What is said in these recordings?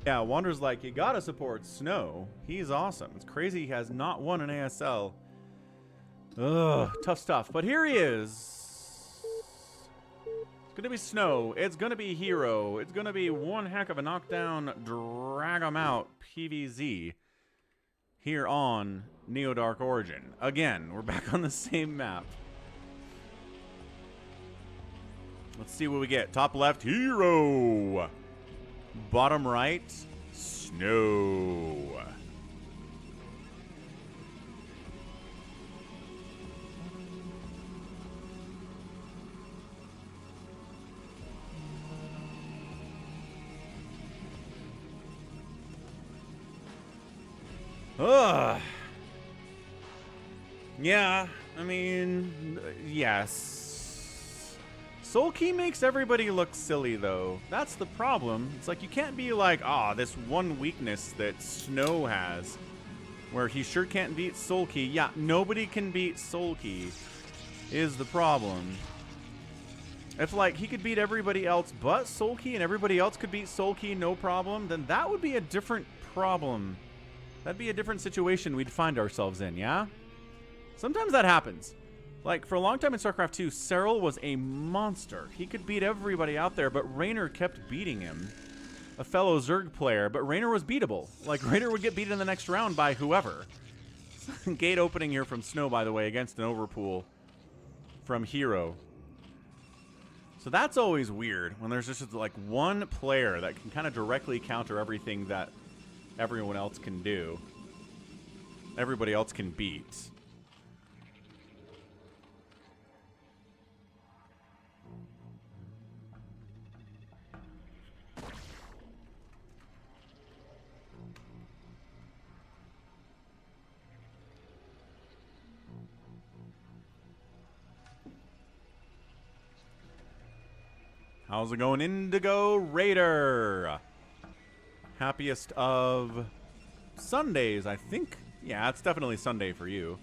Yeah, Wander's like, you gotta support Snow. He's awesome. It's crazy he has not won an ASL. Ugh, tough stuff. But here he is. It's gonna be Snow. It's gonna be herO. It's gonna be one heck of a knockdown, drag him out PvZ here on Neo Dark Origin. Again, we're back on the same map. Let's see what we get. Top left, herO. Bottom right, Snow. Ugh. Yeah, I mean, yes. Soul Key makes everybody look silly, though. That's the problem. It's like you can't be like, ah, this one weakness that Snow has, where he sure can't beat Soul Key. Yeah, nobody can beat Soul Key, is the problem. If, like, he could beat everybody else but Soul Key and everybody else could beat Soul Key no problem, then that would be a different problem. That'd be a different situation we'd find ourselves in, yeah? Sometimes that happens. Like, for a long time in StarCraft 2, Serral was a monster. He could beat everybody out there, but Raynor kept beating him. A fellow Zerg player, but Raynor was beatable. Like, Raynor would get beaten in the next round by whoever. Gate opening here from Snow, by the way, against an overpool from herO. So that's always weird, when there's just, like, one player that can kind of directly counter everything that everyone else can do. Everybody else can beat. How's it going, Indigo Raider? Happiest of Sundays, I think. Yeah, it's definitely Sunday for you.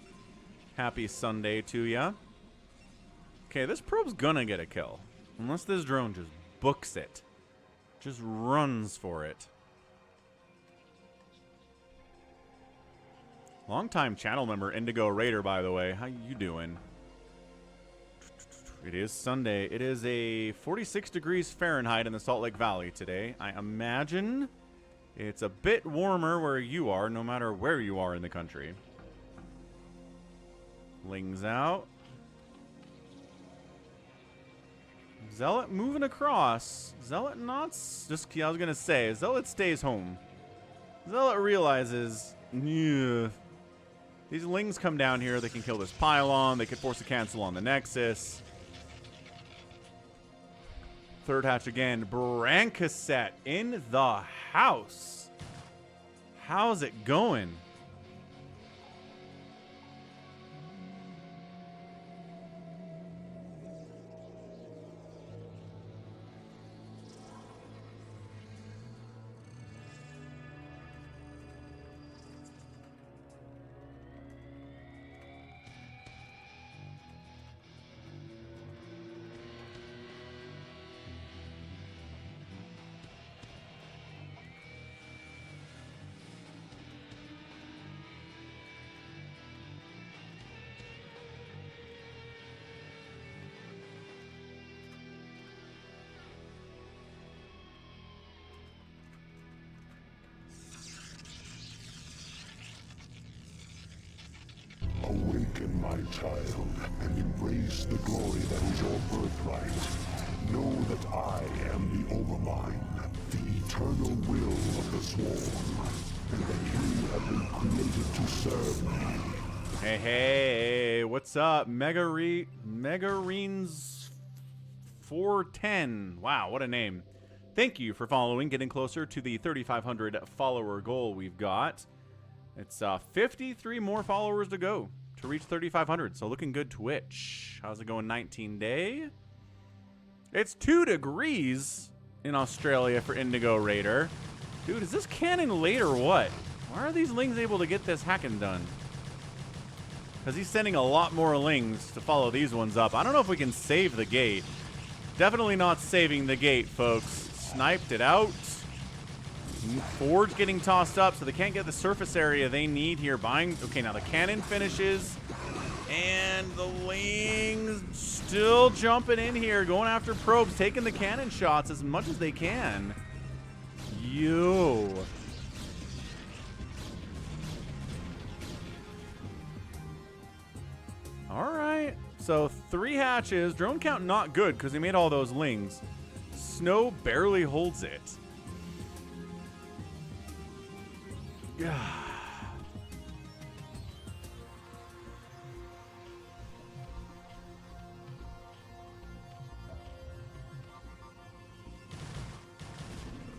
Happy Sunday to ya. Okay, this probe's gonna get a kill. Unless this drone just books it. Just runs for it. Longtime channel member Indigo Raider, by the way. How you doing? It is Sunday. It is a 46 degrees Fahrenheit in the Salt Lake Valley today. I imagine it's a bit warmer where you are, no matter where you are in the country. Lings out. Zealot moving across. Zealot not... Just, I was going to say, Zealot stays home. Zealot realizes... Yeah, these Lings come down here. They can kill this pylon. They could force a cancel on the Nexus. Third hatch again. Brancaset in the house. How's it going? Awaken, my child, and embrace the glory that is your birthright. Know that I am the Overmind, the eternal will of the Swarm, and that you have been created to serve me. Hey, hey, what's up? Megareens 410. Wow, what a name. Thank you for following, getting closer to the 3,500 follower goal we've got. It's 53 more followers to go to reach 3,500, so looking good, Twitch. How's it going, 19 day? It's 2 degrees in Australia for Indigo Raider. Dude, is this cannon late or what? Why are these Lings able to get this hacking done? Because he's sending a lot more Lings to follow these ones up. I don't know if we can save the gate. Definitely not saving the gate, folks. Sniped it out. Forge getting tossed up, so they can't get the surface area they need here. Okay, now the cannon finishes. And the Lings still jumping in here, going after probes, taking the cannon shots as much as they can. Yo. All right. So 3 hatches. Drone count not good because they made all those Lings. Snow barely holds it.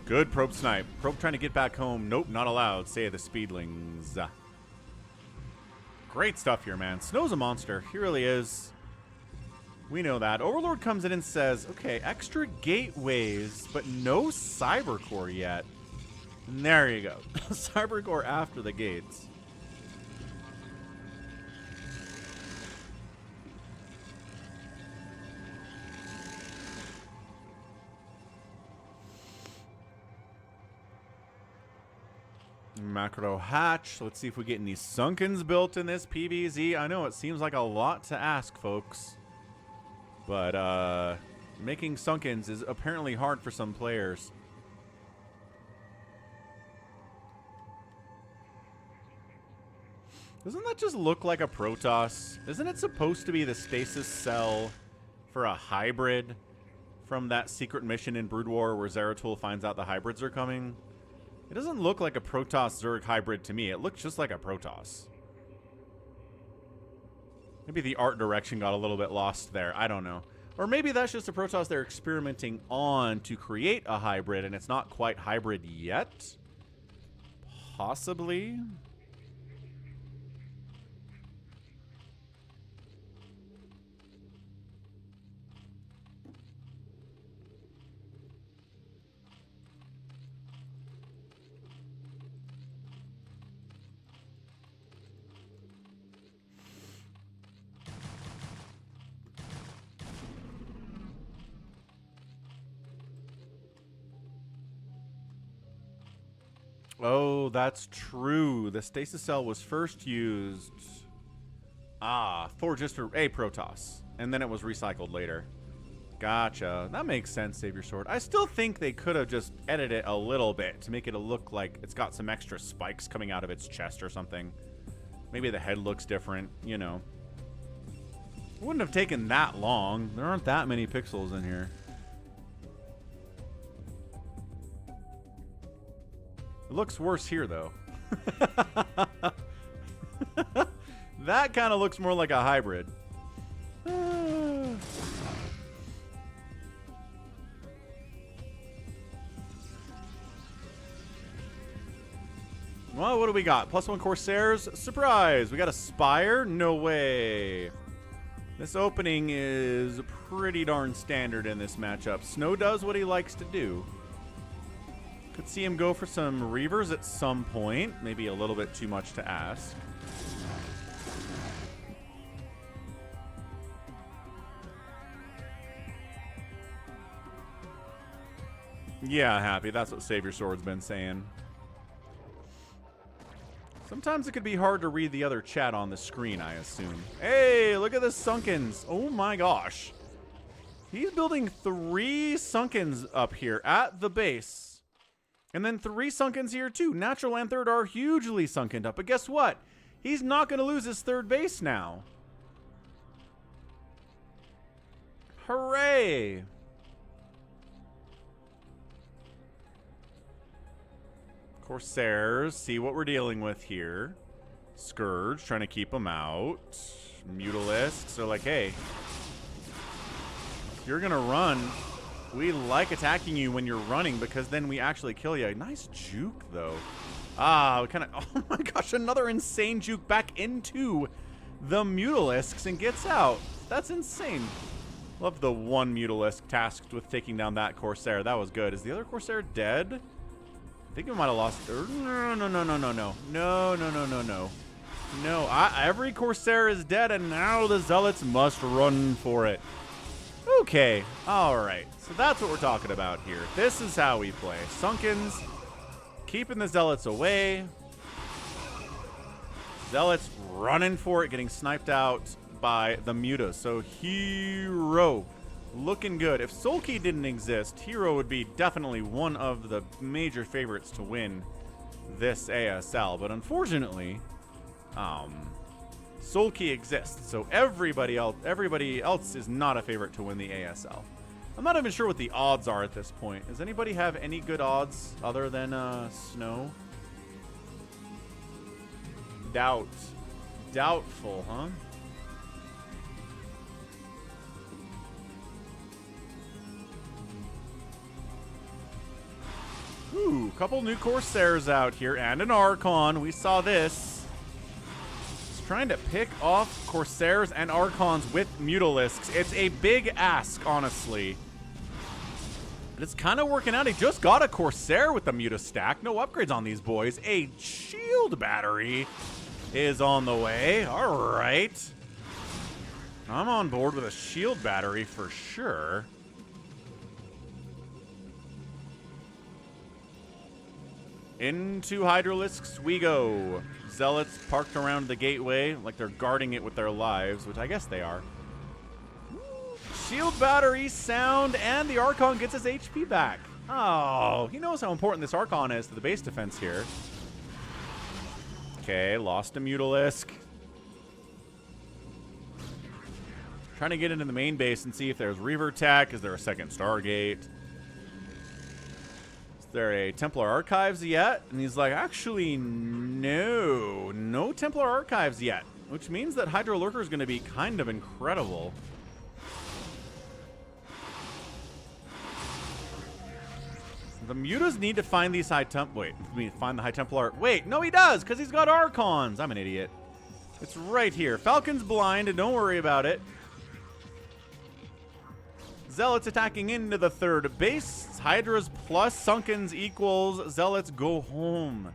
Good probe snipe. Probe trying to get back home. Nope, not allowed. Say the speedlings. Great stuff here, man. Snow's a monster. He really is. We know that. Overlord comes in and says, okay, extra gateways, but no cybercore yet. And there you go. Cybercore after the gates. Macro hatch. Let's see if we get any Sunkens built in this PvZ. I know it seems like a lot to ask, folks. But making Sunkens is apparently hard for some players. Doesn't that just look like a Protoss? Isn't it supposed to be the stasis cell for a hybrid from that secret mission in Brood War where Zeratul finds out the hybrids are coming? It doesn't look like a Protoss Zerg hybrid to me. It looks just like a Protoss. Maybe the art direction got a little bit lost there. I don't know. Or maybe that's just a Protoss they're experimenting on to create a hybrid and it's not quite hybrid yet. Possibly. Oh, that's true. The stasis cell was first used for just a Protoss, and then it was recycled later. Gotcha. That makes sense, Save Your Sword. I still think they could have just edited it a little bit to make it look like it's got some extra spikes coming out of its chest or something. Maybe the head looks different, you know. It wouldn't have taken that long. There aren't that many pixels in here. It looks worse here, though. That kind of looks more like a hybrid. Well, what do we got? +1 Corsairs. Surprise! We got a Spire? No way. This opening is pretty darn standard in this matchup. Snow does what he likes to do. Could see him go for some Reavers at some point. Maybe a little bit too much to ask. Yeah, Happy. That's what Save Your Sword's been saying. Sometimes it could be hard to read the other chat on the screen, I assume. Hey, look at the Sunkens. Oh my gosh. He's building 3 Sunkens up here at the base. And then 3 Sunkens here too. Natural and third are hugely sunken up. But guess what? He's not going to lose his 3rd base now. Hooray! Corsairs, see what we're dealing with here. Scourge, trying to keep them out. Mutalisks are like, hey, if you're going to run, we like attacking you when you're running because then we actually kill you. Nice juke, though. We kind of... Oh, my gosh, another insane juke back into the Mutalisks and gets out. That's insane. Love the one Mutalisk tasked with taking down that Corsair. That was good. Is the other Corsair dead? I think we might have lost... No. No, every Corsair is dead, and now the Zealots must run for it. Okay, all right. So that's what we're talking about here. This is how we play. Sunkens, keeping the Zealots away. Zealots running for it, getting sniped out by the Muta. So herO looking good. If Sulky didn't exist, herO would be definitely one of the major favorites to win this ASL. But unfortunately, Sulky exists, so everybody else is not a favorite to win the ASL. I'm not even sure what the odds are at this point. Does anybody have any good odds other than Snow? Doubtful, huh? Ooh, couple new Corsairs out here and an Archon. We saw this. He's trying to pick off Corsairs and Archons with Mutalisks. It's a big ask, honestly. But it's kind of working out. He just got a Corsair with the Muta stack. No upgrades on these boys. A shield battery is on the way. All right. I'm on board with a shield battery for sure. Into Hydralisks we go. Zealots parked around the gateway like they're guarding it with their lives, which I guess they are. Shield battery sound, and the Archon gets his HP back. Oh, he knows how important this Archon is to the base defense here. Okay, lost a Mutalisk. Trying to get into the main base and see if there's Reaver Tech. Is there a second Stargate? Is there a Templar Archives yet? And he's like, actually, no. No Templar Archives yet. Which means that Hydra Lurker is going to be kind of incredible. The Mutas need to find these find the High Templar. Wait, no he does, because he's got Archons. I'm an idiot. It's right here. Falcon's blind, and don't worry about it. Zealots attacking into the third base. Hydras plus Sunkens equals Zealots go home.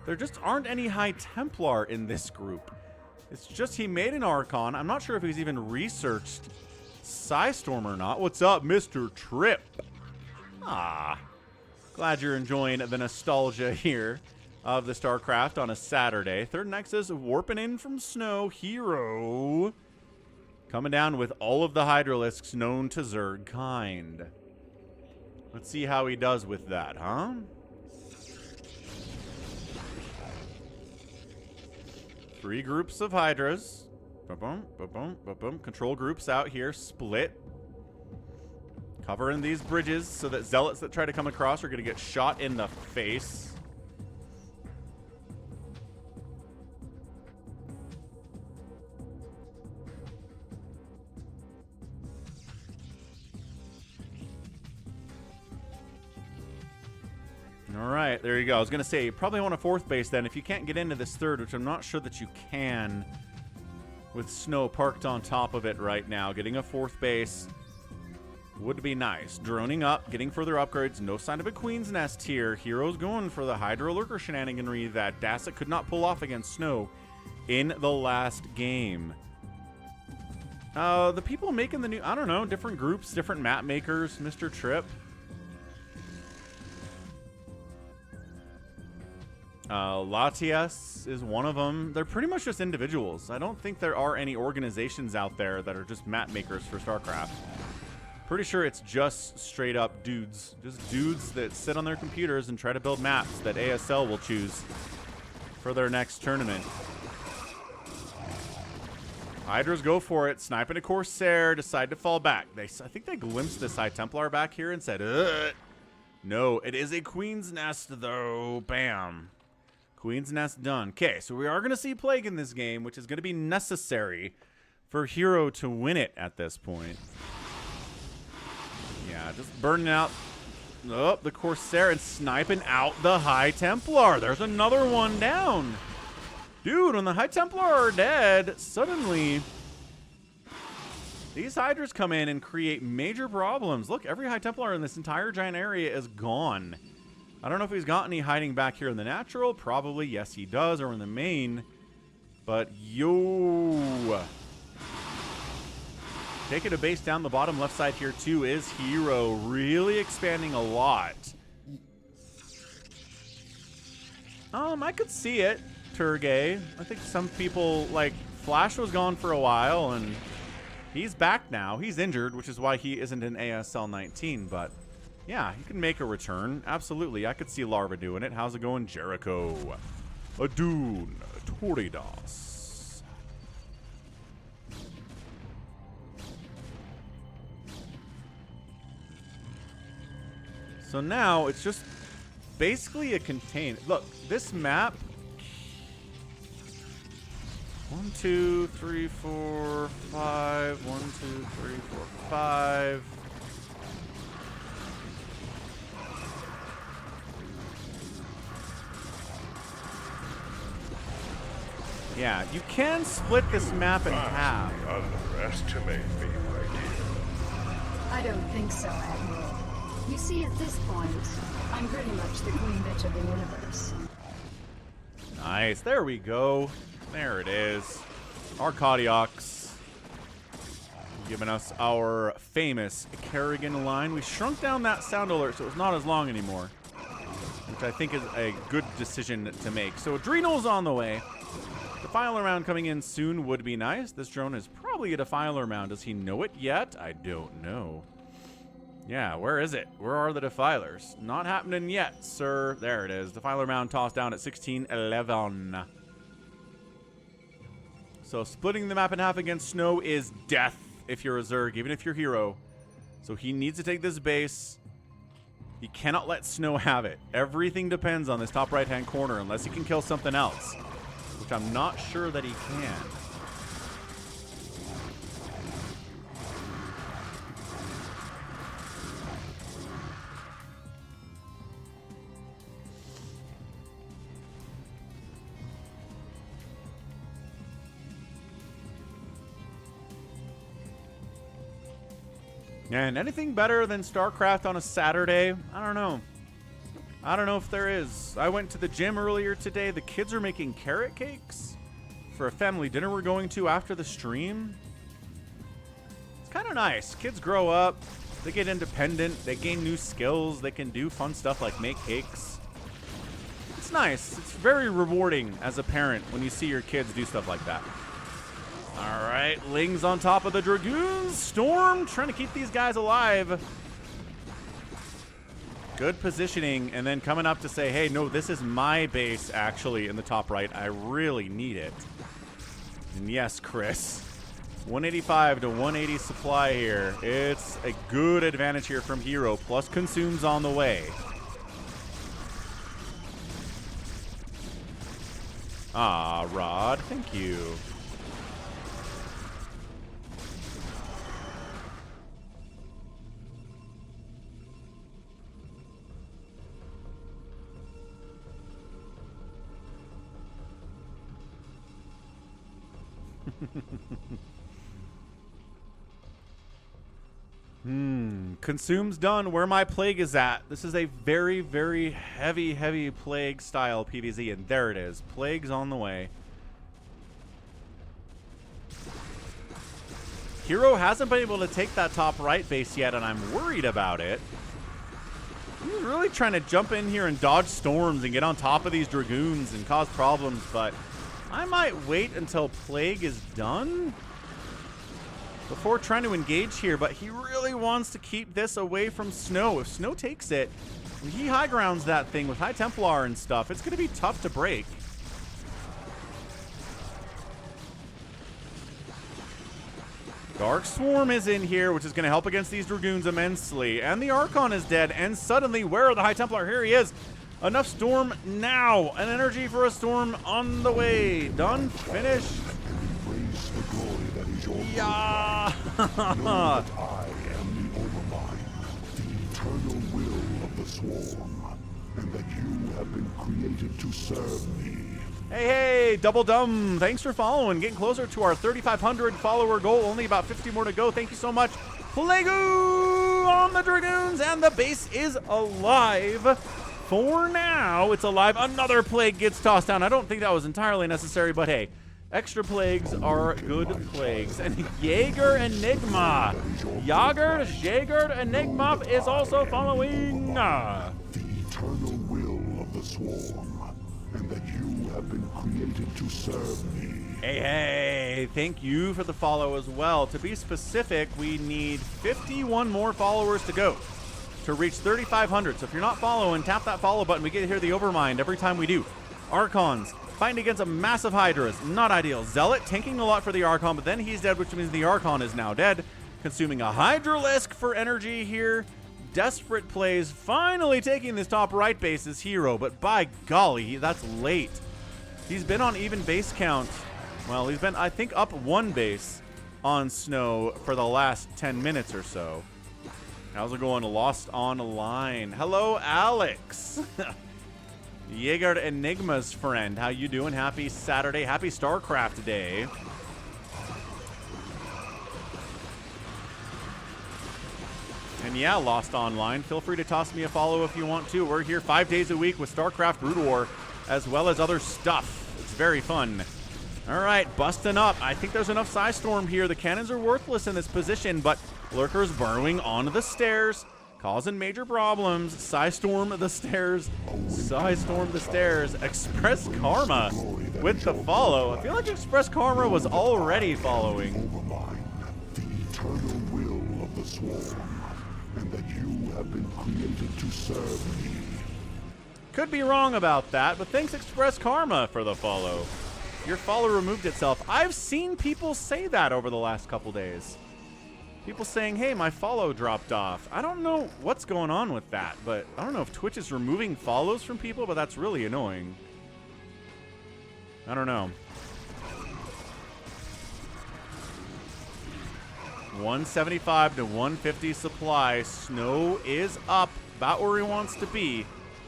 There just aren't any High Templar in this group. It's just he made an Archon. I'm not sure if he's even researched Psystorm or not. What's up, Mr. Trip? Ah. Glad you're enjoying the nostalgia here of the StarCraft on a Saturday. Third Nexus warping in from Snow. herO coming down with all of the Hydralisks known to Zerg kind. Let's see how he does with that, huh? Three groups of Hydras. Ba-boom, ba-boom, ba-boom. Control groups out here, split. Covering these bridges so that Zealots that try to come across are going to get shot in the face. All right, there you go. I was going to say, you probably want a fourth base then if you can't get into this third, which I'm not sure that you can with Snow parked on top of it right now. Getting a fourth base would be nice. Droning up, getting further upgrades. No sign of a Queen's Nest here. herO's going for the Hydra Lurker shenaniganry that Dasset could not pull off against Snow in the last game. The people making the new, I don't know, different groups, different map makers, Mr. Trip. Latias is one of them. They're pretty much just individuals. I don't think there are any organizations out there that are just map makers for StarCraft. Pretty sure it's just straight up dudes. Just dudes that sit on their computers and try to build maps that ASL will choose for their next tournament. Hydras go for it. Sniping a Corsair. Decide to fall back. I think they glimpsed this High Templar back here and said, ugh. No, it is a Queen's Nest, though. Bam. Queen's Nest done. Okay, so we are going to see Plague in this game, which is going to be necessary for herO to win it at this point. Yeah, just burning out the Corsair and sniping out the High Templar. There's another one down. Dude, when the High Templar are dead, suddenly these Hydras come in and create major problems. Look, every High Templar in this entire giant area is gone. I don't know if he's got any hiding back here in the natural. Probably, yes, he does, or in the main. But, yo. Taking a base down the bottom left side here, too, is herO. Really expanding a lot. I could see it, Turgay. I think some people, like, Flash was gone for a while, and he's back now. He's injured, which is why he isn't in ASL 19, but yeah, he can make a return. Absolutely, I could see Larva doing it. How's it going, Jericho? Adun, Toridas. So now it's just basically a contain. Look, this map. 1, 2, 3, 4, 5. 1, 2, 3, 4, 5. Yeah, you can split this map in half. Underestimate me, my dear. I don't think so, Admiral. You see, at this point, I'm pretty much the queen bitch of the universe. Nice, there we go. There it is. Arcadiox giving us our famous Kerrigan line. We shrunk down that sound alert so it's not as long anymore, which I think is a good decision to make. So Adrenal's on the way. Defiler round coming in soon would be nice. This drone is probably a Defiler round. Does he know it yet? I don't know. Yeah, where is it? Where are the Defilers? Not happening yet, sir. There it is. Defiler round tossed down at 16-11. So splitting the map in half against Snow is death if you're a Zerg, even if you're herO. So he needs to take this base. He cannot let Snow have it. Everything depends on this top right-hand corner unless he can kill something else, which I'm not sure that he can. And anything better than StarCraft on a Saturday? I don't know. I don't know if there is. I went to the gym earlier today. The kids are making carrot cakes for a family dinner we're going to after the stream. It's kind of nice. Kids grow up. They get independent. They gain new skills. They can do fun stuff like make cakes. It's nice. It's very rewarding as a parent when you see your kids do stuff like that. All right, Ling's on top of the Dragoons. Storm trying to keep these guys alive. Good positioning, and then coming up to say, hey, no, this is my base, actually, in the top right. I really need it. And yes, Chris, 185 to 180 supply here. It's a good advantage here from herO, plus consumes on the way. Ah, Rod, thank you. Consume's done. Where my plague is at. This is a very, very heavy plague style PvZ, and there it is. Plague's on the way. herO hasn't been able to take that top right base yet, and I'm worried about it. He's really trying to jump in here and dodge storms and get on top of these Dragoons and cause problems, but I might wait until Plague is done before trying to engage here, but he really wants to keep this away from Snow. If Snow takes it, when he high grounds that thing with High Templar and stuff, it's going to be tough to break. Dark Swarm is in here, which is going to help against these Dragoons immensely. And the Archon is dead, and suddenly, where are the High Templar? Here he is. Enough Storm now. An energy for a Storm on the way. Done. Finished. Embrace the glory that is your Yeah. Know that I am the Overmind, the eternal will of the Swarm, and that you have been created to serve me. Hey, Double Dumb. Thanks for following. Getting closer to our 3,500 follower goal. Only about 50 more to go. Thank you so much. Plague-oo on the Dragoons, and the base is alive. For now, it's alive. Another Plague gets tossed down. I don't think that was entirely necessary, but hey, extra Plagues are good Plagues. And Jaeger Enigma. Jaeger Enigma is also following. The eternal will of the Swarm, and created to serve me. Hey, thank you for the follow as well. To be specific, we need 51 more followers to go to reach 3,500. So if you're not following, tap that follow button. We get to hear the Overmind every time we do. Archons fighting against a massive Hydras. Not ideal. Zealot tanking a lot for the Archon, but then he's dead, which means the Archon is now dead. Consuming a Hydralisk for energy here. Desperate plays. Finally taking this top right base is herO, but by golly, that's late. He's been on even base count. Well, he's been, I think, up one base on Snow for the last 10 minutes or so. How's it going? Lost Online. Hello, Alex. Jaeger Enigma's friend. How you doing? Happy Saturday. Happy StarCraft Day. And yeah, Lost Online. Feel free to toss me a follow if you want to. We're here 5 days a week with StarCraft Brood War, as well as other stuff. It's very fun. All right, busting up. I think there's enough Psystorm here. The cannons are worthless in this position, but Lurkers burrowing onto the stairs, causing major problems. Psystorm the stairs. Psystorm the stairs. Express Karma with the follow. I feel like Express Karma was already following. Overmind, the eternal will of the swarm, and that you have been created to serve me. Could be wrong about that, but thanks Express Karma for the follow. Your follow removed itself. I've seen people say that over the last couple days. People saying, hey, my follow dropped off. I don't know what's going on with that, but I don't know if Twitch is removing follows from people, but that's really annoying. I don't know. 175 to 150 supply. Snow is up, about where he wants to be.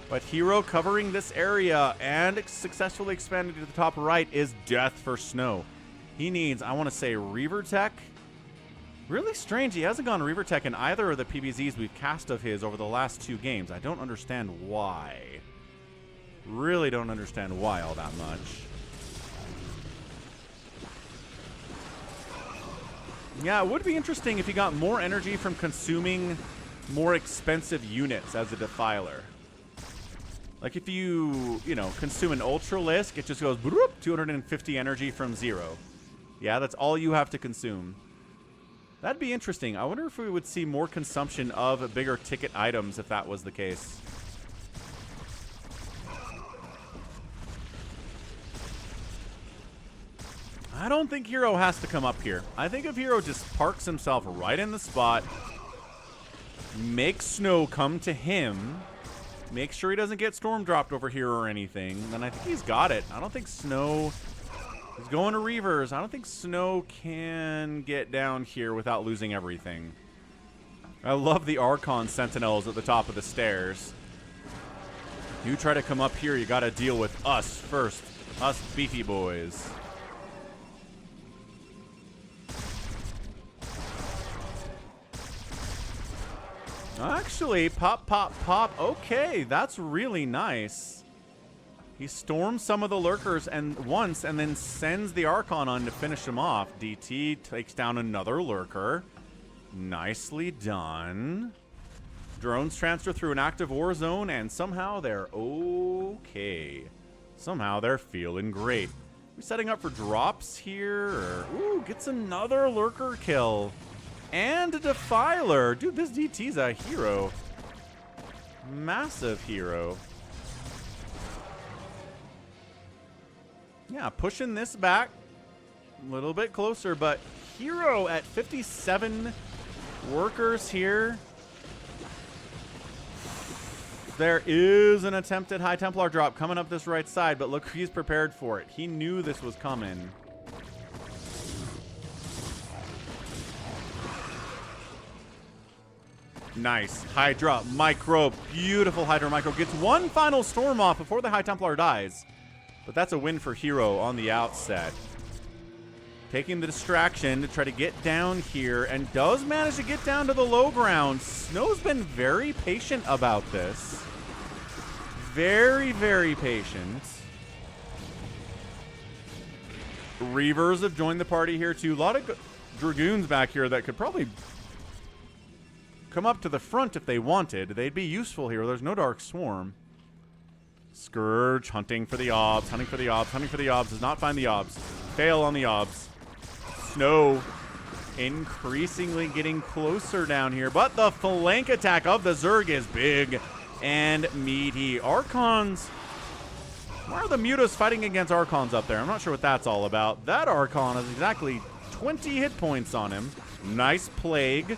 But herO covering this area and successfully expanding to the top right is death for Snow. He needs, I want to say, Reaver Tech. Really strange, he hasn't gone Reaver Tech in either of the PBZs we've cast of his over the last 2 games. I don't understand why. Really don't understand why all that much. Yeah, it would be interesting if he got more energy from consuming more expensive units as a Defiler. Like if you know, consume an Ultralisk, it just goes 250 energy from 0. Yeah, that's all you have to consume. That'd be interesting. I wonder if we would see more consumption of bigger ticket items if that was the case. I don't think herO has to come up here. I think if herO just parks himself right in the spot, makes Snow come to him, make sure he doesn't get storm dropped over here or anything, then I think he's got it. I don't think Snow is going to Reavers. I don't think Snow can get down here without losing everything. I love the Archon Sentinels at the top of the stairs. You try to come up here, you got to deal with us first. Us beefy boys. Actually, pop, pop, pop. Okay, that's really nice. He storms some of the Lurkers once and then sends the Archon on to finish him off. DT takes down another Lurker. Nicely done. Drones transfer through an active war zone, and somehow they're okay. Somehow they're feeling great. We're setting up for drops here. Ooh, gets another Lurker kill. And a Defiler. Dude, this DT's a hero. Massive hero. Yeah, pushing this back a little bit closer, but herO at 57 workers here. There is an attempted High Templar drop coming up this right side, but look, he's prepared for it. He knew this was coming. Nice. Hydra Micro. Beautiful Hydra Micro. Gets one final storm off before the High Templar dies. But that's a win for herO on the outset. Taking the distraction to try to get down here, and does manage to get down to the low ground. Snow's been very patient about this. Very, very patient. Reavers have joined the party here too. A lot of Dragoons back here that could probably come up to the front if they wanted. They'd be useful here. There's no Dark Swarm. Scourge hunting for the obs, hunting for the obs, hunting for the obs. Does not find the obs. Fail on the obs. Snow increasingly getting closer down here, but the flank attack of the Zerg is big and meaty. Archons. Why are the Mutas fighting against Archons up there? I'm not sure what that's all about. That Archon has exactly 20 hit points on him. Nice Plague.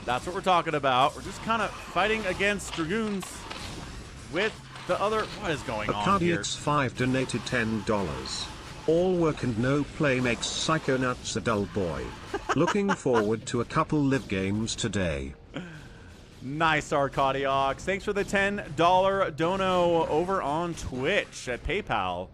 That's what we're talking about. We're just kind of fighting against Dragoons with the other... What is going on here? Acadiax5 donated $10. All work and no play makes Psychonauts a dull boy. Looking forward to a couple live games today. Nice, Arcadiox. Thanks for the $10 dono over on Twitch at PayPal.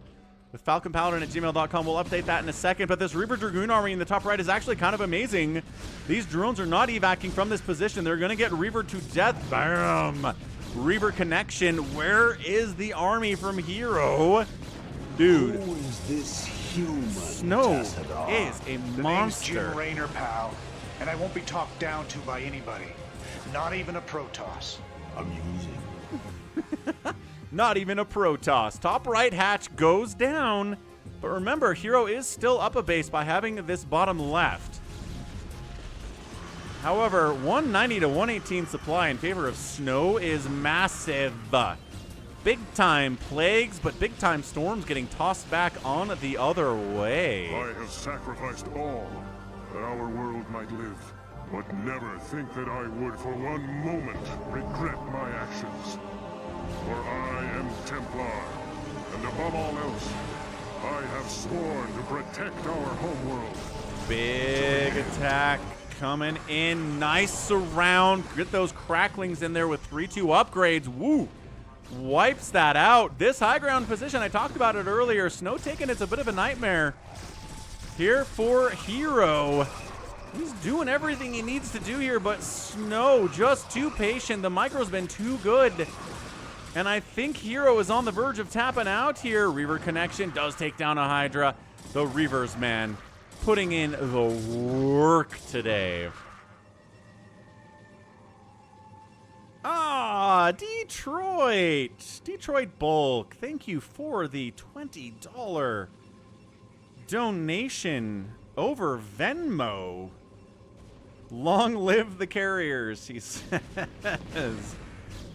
With Falcon Paladin at gmail.com. We'll update that in a second. But this Reaver Dragoon army in the top right is actually kind of amazing. These drones are not evacing from this position. They're going to get Reaver to death. Bam! Reaver connection. Where is the army from herO? Dude. Who is this human? Snow Tassadar? is a The name's monster. Jim Raynor, pal, and I won't be talked down to by anybody. Not even a Protoss. Amusing. Not even a Protoss. Top right hatch goes down. But remember, herO is still up a base by having this bottom left. However, 190 to 118 supply in favor of Snow is massive. Big time plagues, but big time storms getting tossed back on the other way. I have sacrificed all that our world might live, but never think that I would for one moment regret my actions. For I am Templar, and above all else, I have sworn to protect our homeworld. Big attack coming in. Nice surround. Get those cracklings in there with 3-2 upgrades. Woo! Wipes that out. This high ground position, I talked about it earlier. Snow taking it's a bit of a nightmare here for herO. He's doing everything he needs to do here, but Snow just too patient. The micro's been too good. And I think herO is on the verge of tapping out here. Reaver connection does take down a Hydra. The Reavers, man, putting in the work today. Ah, Detroit. Detroit Bulk, thank you for the $20 donation over Venmo. Long live the carriers, he says.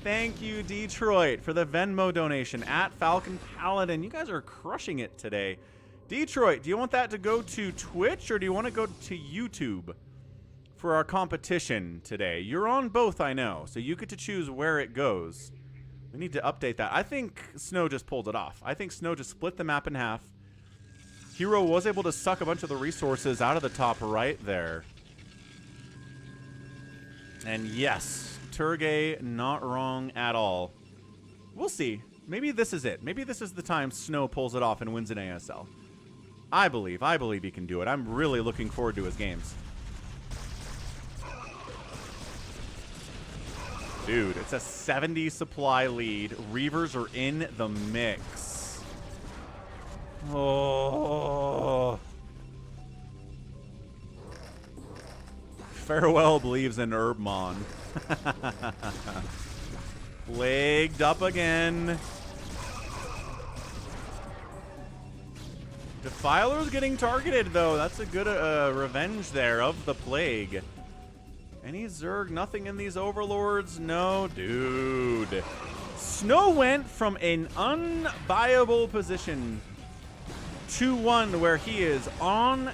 Thank you, Detroit, for the Venmo donation at Falcon Paladin. You guys are crushing it today. Detroit, do you want that to go to Twitch or do you want to go to YouTube for our competition today? You're on both, I know, so you get to choose where it goes. We need to update that. I think Snow just pulled it off. I think Snow just split the map in half. herO was able to suck a bunch of the resources out of the top right there. And yes, Turgay, not wrong at all. We'll see. Maybe this is it. Maybe this is the time Snow pulls it off and wins an ASL. I believe he can do it. I'm really looking forward to his games. Dude, it's a 70 supply lead. Reavers are in the mix. Oh. Farewell believes in Herbmon. Plagued up again. Defiler's getting targeted, though. That's a good revenge there of the Plague. Any Zerg? Nothing in these Overlords? No, dude. Snow went from an unviable position to one where he is on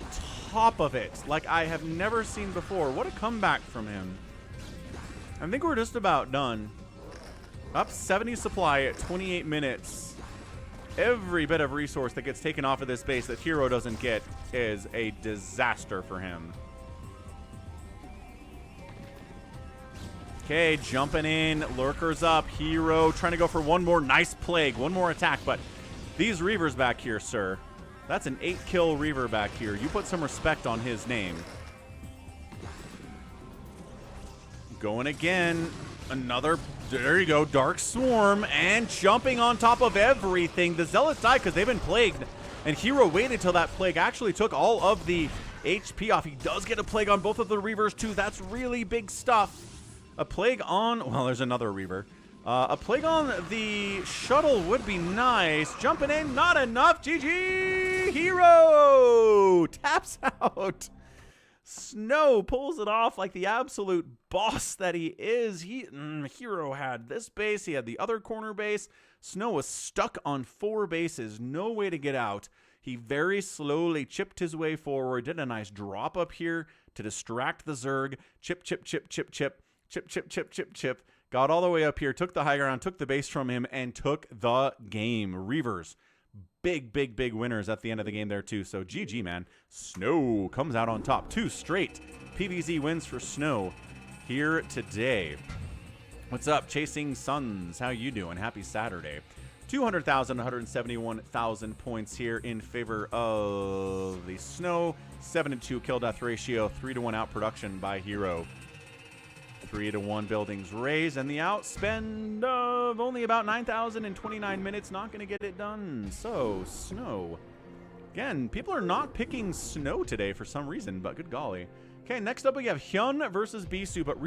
top of it like I have never seen before. What a comeback from him. I think we're just about done. Up 70 supply at 28 minutes. Every bit of resource that gets taken off of this base that herO doesn't get is a disaster for him. Okay, jumping in. Lurkers up. herO trying to go for one more nice plague. One more attack, but these Reavers back here, sir. That's an 8-kill Reaver back here. You put some respect on his name. Going again. Another, there you go, Dark Swarm. And jumping on top of everything. The Zealots died because they've been plagued. And herO waited till that plague actually took all of the HP off. He does get a plague on both of the Reavers too. That's really big stuff. A plague on, well, there's another Reaver. A plague on the shuttle would be nice. Jumping in, not enough. GG! herO taps out. Snow pulls it off like the absolute boss that he is. herO had this base. He had the other corner base. Snow was stuck on 4 bases. No way to get out. He very slowly chipped his way forward. Did a nice drop up here to distract the Zerg. Chip, chip, chip, chip, chip. Chip, chip, chip, chip, chip. Got all the way up here. Took the high ground. Took the base from him. And took the game. Reavers. Big, big, big winners at the end of the game there, too. So, GG, man. Snow comes out on top. 2 straight PvZ wins for Snow here today. What's up, Chasing Suns? How you doing? Happy Saturday. 200,000, 171,000 points here in favor of the Snow. 7-2 kill-death ratio. 3-1 out production by herO. 3-1 buildings raised, and the outspend of only about 9,029 minutes. Not going to get it done. So, Snow. Again, people are not picking Snow today for some reason, but good golly. Okay, next up we have Hyun versus Bisu, but real